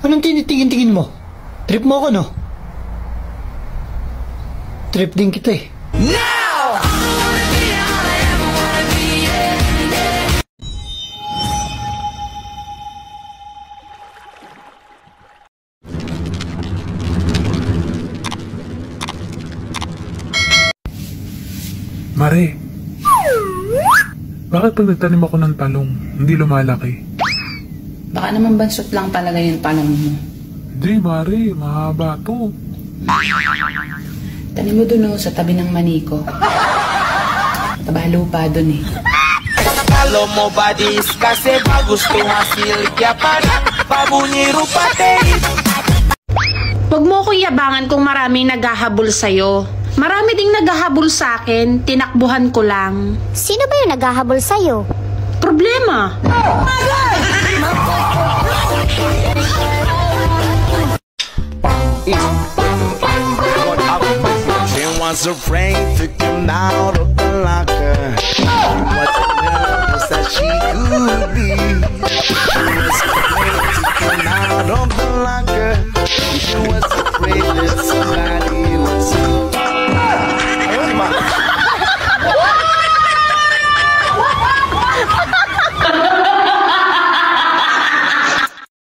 Anong tinitingin-tingin mo? Trip mo ako, no? Trip din kita eh. Now! Mare, bakit pag nagtanim ako ng talong, hindi lumalaki? Baka naman bansot lang talaga yung talong mo. Hindi, Mare, mahaba to. Tanim mo dun sa tabi ng maniko. Taba lupa dun eh. Kalau mau badis kasih bagus tuh hasil ya pada babunyi rupa teh. Huwag mo ko yabangan kung maraming naghahabol sa'yo. Marami ding naghahabol sa akin, tinakbuhan ko lang. Sino ba yung naghahabol sa'yo? Problema. She was afraid to come out of the locker. What the nervous that she could be.